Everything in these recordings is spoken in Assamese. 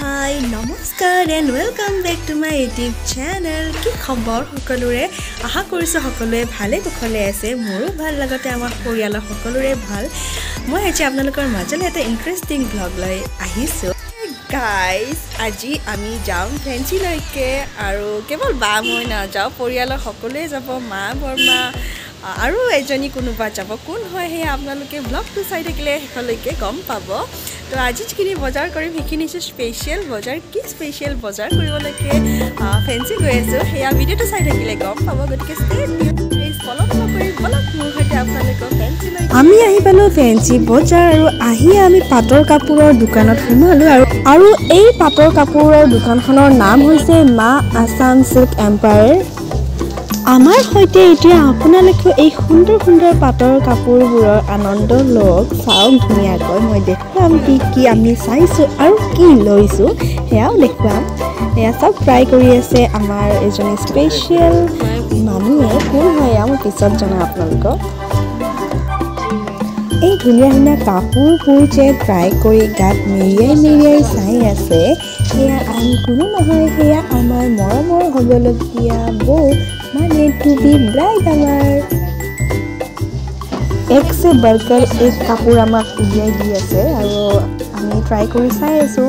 Hi, namaskar and welcome back to my YouTube channel. Ki khabar hokolore aha korisu hokolore bhale kukhole ase moru bhal lagote amar poriyala hokolore bhal moi aji apnalokor majole eta interesting vlog loi ahisu guys aji ami jam fancy loike aru kebol ba moi na jao poriyala hokolore jabo ma borma আৰু এজনী কোনোবা যাব কোন হয় হে আপোনালোকে ব্লগটো চাই থাকিলে হেকলৈকে গম পাব তো আজি যিখিনি বজাৰ কৰিম হেখিনি স্পেশাল বজাৰ কি স্পেশাল বজাৰ কৰিবলৈকে ফেন্সি গৈ আছো হেয়া ভিডিওটো চাই থাকিলে গম পাব গতিকে ষ্টে টিউন প্লিজ ফলো কৰি ব্লগ মোৰ সৈতে আপোনালোকে ফেন্সি লৈ আমি আহি পালো ফেন্সি বজাৰ আৰু আহি আমি পাটৰ কাপোৰৰ দোকানত সোমালো আৰু এই পাটৰ কাপোৰৰ দোকানখনৰ নাম হৈছে মা আসাম সিল্ক এম্পায়াৰ আমাৰ হৈতে এতিয়া আপোনালোকে এই সুন্দৰ সুন্দৰ পাটৰ কাপোৰবোৰৰ আনন্দ লওক চাওক ধুনীয়াকৈ মই দেখুৱাম কি আমি চাইছো আৰু কি লৈছো হেয়াও দেখুৱাম এয়া সব ট্ৰাই কৰি আছে আমাৰ এজনী স্পেশাল মানুহে কোন হয় আমি পিছত জনাম আপোনালোকক এই ধুনীয়া ধুনীয়া কাপোৰবোৰ যে ট্ৰাই কৰি গাত মেৰিয়াই চাই আছে হেয়া আন কোনো নহয় হেয়া আমাৰ মৰমৰ হ'বলগীয়া বৌ माने टू बी ब्राइड आमार एक से बढ़कर एक कापूर आमाक उलियाई दी आछे आरो आमी ट्राई करि चाइ आछो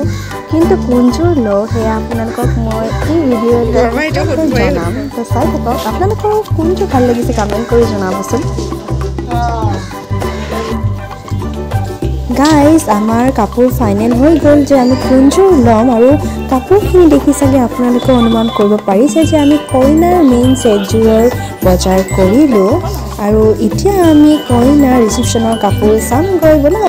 किन्तु कोनजोर लो हे आपनालोকক মই এই ভিডিওটো জানাম তো চাই থাকক আপোনালোকৰ কোনটো ভাল লাগিছে কমেন্ট কৰি জনাবচোন गाइस आमार कापूर फाइनल हो गल जे आमी कोनजोर लम आरो कापूरखिनि देखि सगे आपनालोके अनुमान কৰিব পাৰিছে যে আমি কইনাৰ মেইন সেটজোৰৰ বজাৰ কৰিলো আৰু এতিয়া আমি কইনাৰ ৰিসেপশনৰ কাপোৰ চাম গৈ বলা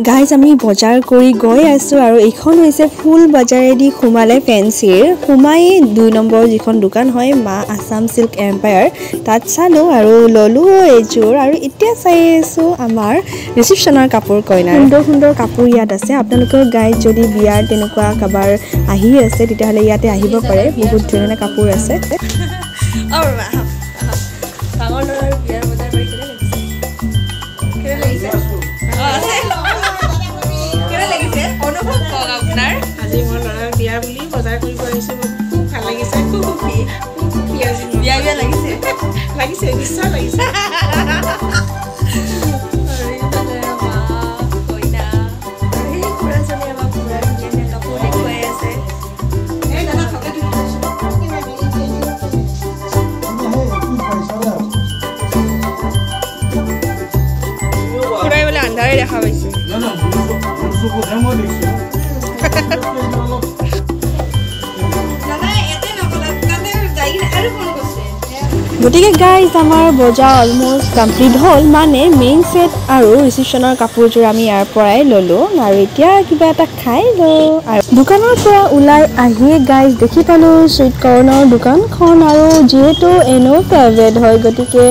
गाइस आमी बजार करी गई आसो आरो एखन होइसे फुल बजारेदी खुमाले फैंसीर खुमाई 2 नम्बर जिखन दुकान হয় মা আসাম সিল্ক এম্পায়ার তাত চালো আৰু ললো এজোৰ আৰু এতিয়া চাই আছো আমাৰ ৰিসেপশনৰ কাপোৰ কইনা সুন্দৰ সুন্দৰ কাপোৰ ইয়াত আছে আপোনালোকৰ গাইজ যদি বিয়াৰ তেনেকুৱা কাবাৰ আহি আছে তেতিয়া হলে ইয়াতে আহিব পাৰে বহুত ধুনীয়া কাপোৰ আছে আৰু ডাঙৰ লৰাৰ বিয়াৰ বজাৰ কৰিছিলে কেনে লাগিছে আজি মই লৰাৰ বিয়া বুলি বজাৰ কৰিব আহিছো খুব ভাল লাগিছে খুব বিয়া লাগিছে লাগিছে নিশ্চয় লাগিছে আন্ধাৰে দেখা পাইছে গতিকে গাইজ আমাৰ বজাৰ অলমোষ্ট কমপ্লিট হ'ল মানে মেইন সেট আৰু ৰিসেপশনৰ কাপোৰযোৰ আমি ইয়াৰ পৰাই ললো আৰু এতিয়া কিবা এটা খাই লওঁ আৰু দোকানৰ পৰা ওলাই আহিয়ে গাইজ দেখি পালো সুইট কৰ্ণৰ দোকানখন আৰু যিহেতু এনো প্ৰাইভেট হয় গতিকে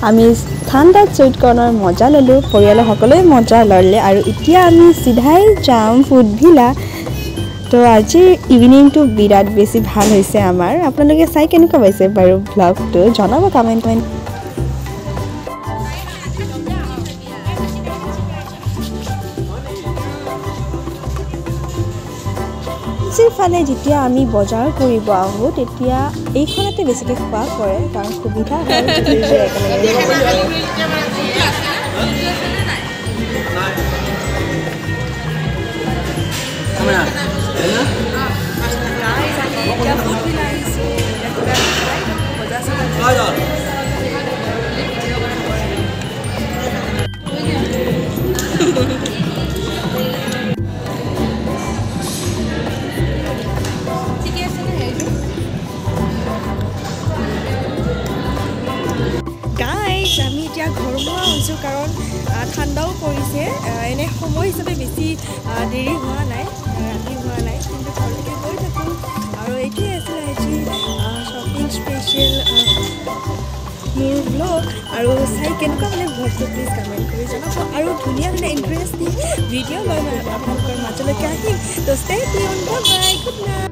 আমি ঠাণ্ডাত সুইট কৰ্ণৰ মজা ললো পৰিয়ালৰ সকলোৱে মজা ললে আৰু এতিয়া আমি সিধাই যাম ফুড ভিলা তো আজি ইভিনিংটো বিৰাট বেছি ভাল হৈছে আমাৰ আপোনালোকে চাই কেনেকুৱা পাইছে বাৰু ব্লগটো জনাব কমেন্ট কৰি ফালে যেতিয়া আমি বজাৰ কৰিব আহো তেতিয়া এইখনতে বেছিকৈ খোৱা কৰে কাৰণ সুবিধা হয় আমি এতিয়া ঘৰমুৱা হৈছোঁ কাৰণ ঠাণ্ডাও পৰিছে এনে সময় হিচাপে বেছি দেৰি হোৱা নাই ৰাতি হোৱা নাই কিন্তু ঘৰলৈকে গৈ থাকোঁ আৰু এইটোৱে আছিলে আজি শ্বপিং স্পেচিয়েল মোৰ ব্লগ আৰু চাই কেনেকুৱা মানে ব্লগটো প্লিজ কমেণ্ট কৰি জনাব আৰু ধুনীয়া ধুনীয়া ইণ্টাৰেষ্টিং ভিডিঅ' লৈ মই আপোনালোকৰ মাজলৈকে আহিম তো stay tune bye bye good night